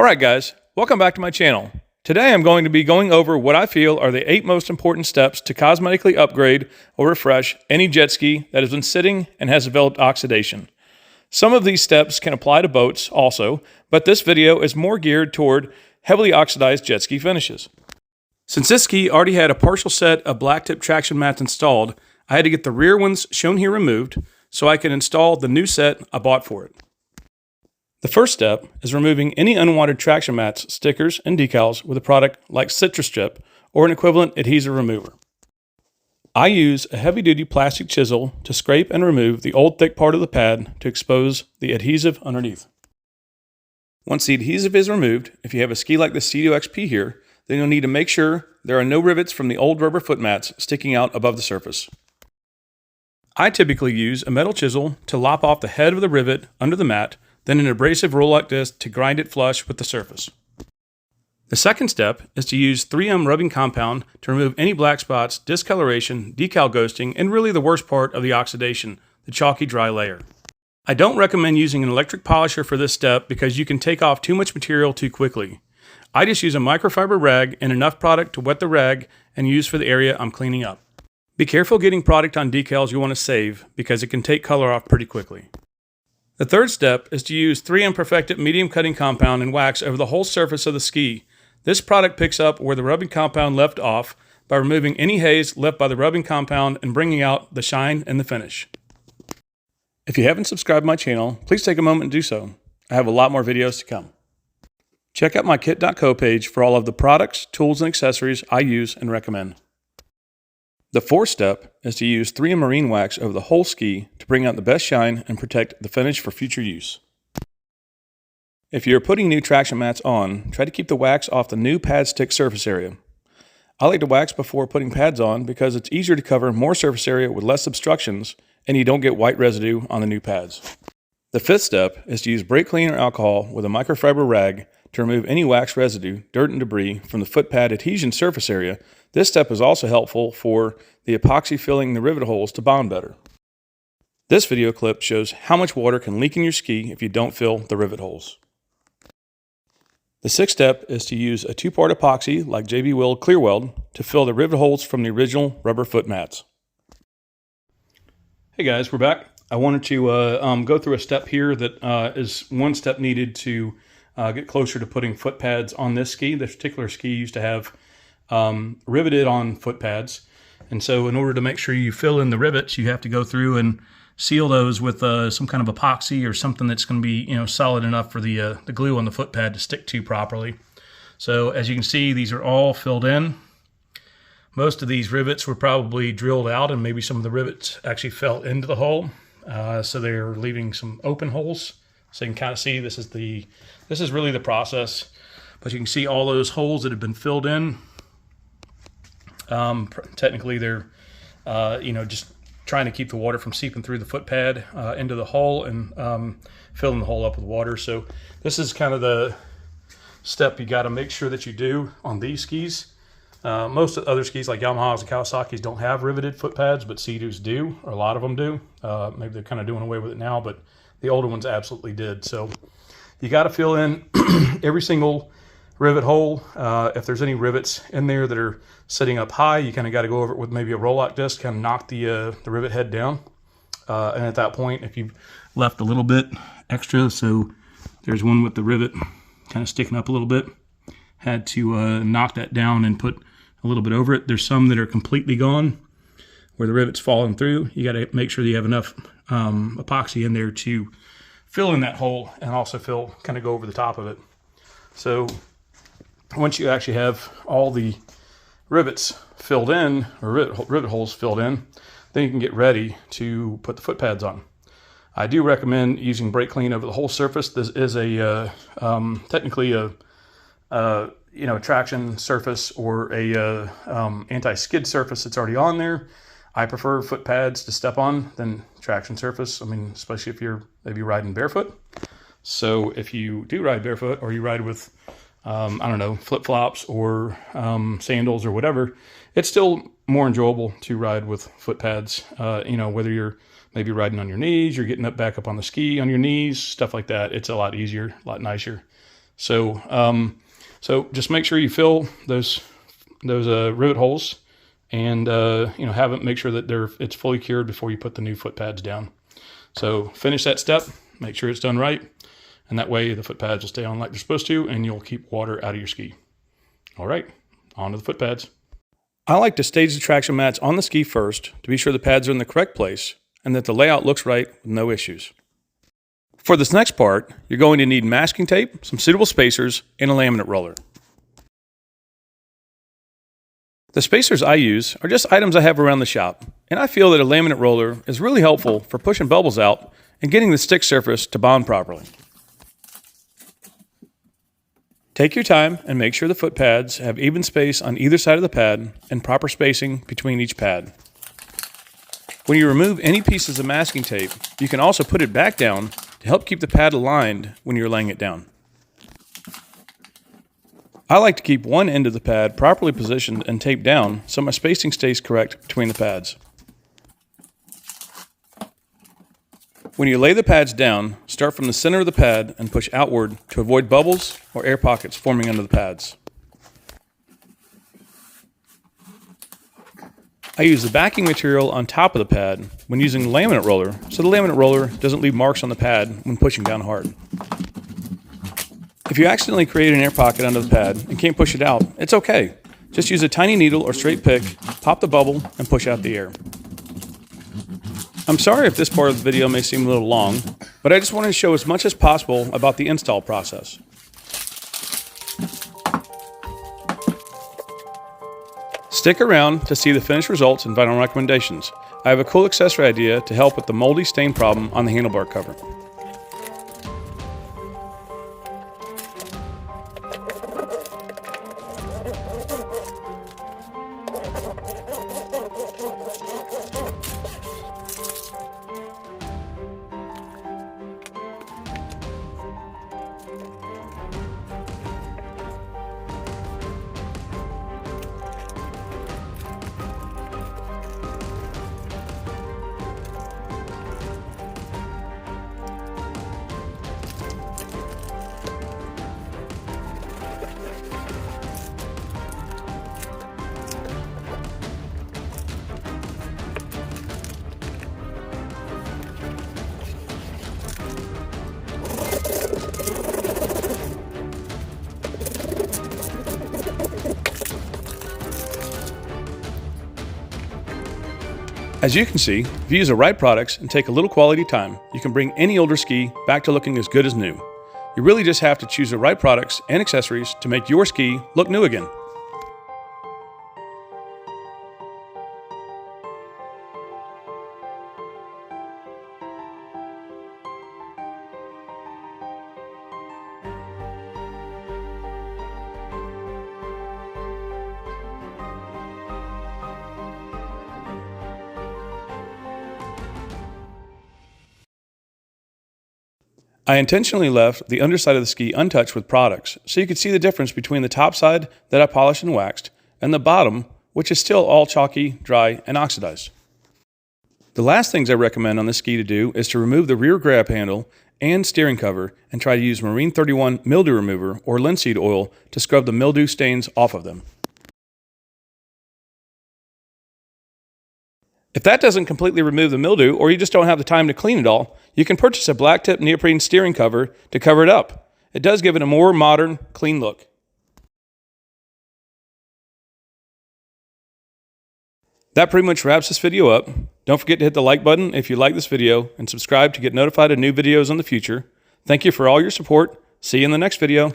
Alright guys, welcome back to my channel. Today I'm going to be going over what I feel are the 8 most important steps to cosmetically upgrade or refresh any jet ski that has been sitting and has developed oxidation. Some of these steps can apply to boats also, but this video is more geared toward heavily oxidized jet ski finishes. Since this ski already had a partial set of black tip traction mats installed, I had to get the rear ones shown here removed so I could install the new set I bought for it. The first step is removing any unwanted traction mats, stickers, and decals with a product like Citristrip or an equivalent adhesive remover. I use a heavy-duty plastic chisel to scrape and remove the old thick part of the pad to expose the adhesive underneath. Once the adhesive is removed, if you have a ski like the Seadoo XP here, then you'll need to make sure there are no rivets from the old rubber foot mats sticking out above the surface. I typically use a metal chisel to lop off the head of the rivet under the mat, then an abrasive roll-out disc to grind it flush with the surface. The second step is to use 3M rubbing compound to remove any black spots, discoloration, decal ghosting, and really the worst part of the oxidation, the chalky dry layer. I don't recommend using an electric polisher for this step because you can take off too much material too quickly. I just use a microfiber rag and enough product to wet the rag and use for the area I'm cleaning up. Be careful getting product on decals you want to save because it can take color off pretty quickly. The third step is to use 3M Perfected medium cutting compound and wax over the whole surface of the ski. This product picks up where the rubbing compound left off by removing any haze left by the rubbing compound and bringing out the shine and the finish. If you haven't subscribed to my channel, please take a moment and do so. I have a lot more videos to come. Check out my kit.co page for all of the products, tools, and accessories I use and recommend. The fourth step is to use 3M marine wax over the whole ski to bring out the best shine and protect the finish for future use. If you're putting new traction mats on, try to keep the wax off the new pad stick surface area. I like to wax before putting pads on because it's easier to cover more surface area with less obstructions and you don't get white residue on the new pads. The fifth step is to use brake cleaner alcohol with a microfiber rag to remove any wax residue, dirt, and debris from the foot pad adhesion surface area. This step is also helpful for the epoxy filling the rivet holes to bond better. This video clip shows how much water can leak in your ski if you don't fill the rivet holes. The sixth step is to use a 2-part epoxy like JB Weld Clear Weld to fill the rivet holes from the original rubber foot mats. Hey guys, we're back. I wanted to go through a step here that is one step needed to get closer to putting foot pads on this ski. This particular ski used to have riveted on foot pads, and so in order to make sure you fill in the rivets, you have to go through and seal those with some kind of epoxy or something that's going to be solid enough for the glue on the foot pad to stick to properly. So as you can see, these are all filled in. Most of these rivets were probably drilled out, and maybe some of the rivets actually fell into the hole, so they're leaving some open holes. So you can kind of see this is really the process, but you can see all those holes that have been filled in. Technically they're just trying to keep the water from seeping through the foot pad into the hole and filling the hole up with water. So this is kind of the step you got to make sure that you do on these skis. Most of the other skis like Yamahas and Kawasaki's don't have riveted foot pads, but Seadoos do, or a lot of them do. Maybe they're kind of doing away with it now, but the older ones absolutely did. So you got to fill in every single rivet hole. If there's any rivets in there that are sitting up high, you kind of got to go over it with maybe a roll-out disc, kind of knock the rivet head down. And at that point, if you've left a little bit extra, so there's one with the rivet kind of sticking up a little bit, had to knock that down and put a little bit over it. There's some that are completely gone where the rivet's falling through. You got to make sure that you have enough epoxy in there to fill in that hole and also kind of go over the top of it. So once you actually have all the rivets filled in, or rivet holes filled in, then you can get ready to put the foot pads on. I do recommend using brake clean over the whole surface. This is a technically a traction surface or a anti-skid surface that's already on there. I prefer foot pads to step on than traction surface. I mean, especially if you're maybe riding barefoot. So if you do ride barefoot, or you ride with I don't know, flip-flops or sandals or whatever, it's still more enjoyable to ride with foot pads. Whether you're maybe riding on your knees, you're getting back up on the ski on your knees, stuff like that. It's a lot easier, a lot nicer. So, so just make sure you fill those rivet holes, and make sure that it's fully cured before you put the new foot pads down. So finish that step, make sure it's done right, and that way the foot pads will stay on like they're supposed to, and you'll keep water out of your ski. All right, on to the foot pads. I like to stage the traction mats on the ski first to be sure the pads are in the correct place and that the layout looks right with no issues. For this next part, you're going to need masking tape, some suitable spacers, and a laminate roller. The spacers I use are just items I have around the shop, and I feel that a laminate roller is really helpful for pushing bubbles out and getting the stick surface to bond properly. Take your time and make sure the foot pads have even space on either side of the pad and proper spacing between each pad. When you remove any pieces of masking tape, you can also put it back down to help keep the pad aligned when you're laying it down. I like to keep one end of the pad properly positioned and taped down so my spacing stays correct between the pads. When you lay the pads down, start from the center of the pad and push outward to avoid bubbles or air pockets forming under the pads. I use the backing material on top of the pad when using the laminate roller, so the laminate roller doesn't leave marks on the pad when pushing down hard. If you accidentally create an air pocket under the pad and can't push it out, it's okay. Just use a tiny needle or straight pick, pop the bubble, and push out the air. I'm sorry if this part of the video may seem a little long, but I just wanted to show as much as possible about the install process. Stick around to see the finished results and vinyl recommendations. I have a cool accessory idea to help with the moldy stain problem on the handlebar cover. As you can see, if you use the right products and take a little quality time, you can bring any older ski back to looking as good as new. You really just have to choose the right products and accessories to make your ski look new again. I intentionally left the underside of the ski untouched with products so you could see the difference between the top side that I polished and waxed and the bottom, which is still all chalky, dry, and oxidized. The last things I recommend on this ski to do is to remove the rear grab handle and steering cover and try to use Marine 31 mildew remover or linseed oil to scrub the mildew stains off of them. If that doesn't completely remove the mildew, or you just don't have the time to clean it all, you can purchase a black tip neoprene steering cover to cover it up. It does give it a more modern, clean look. That pretty much wraps this video up. Don't forget to hit the like button if you like this video and subscribe to get notified of new videos in the future. Thank you for all your support. See you in the next video.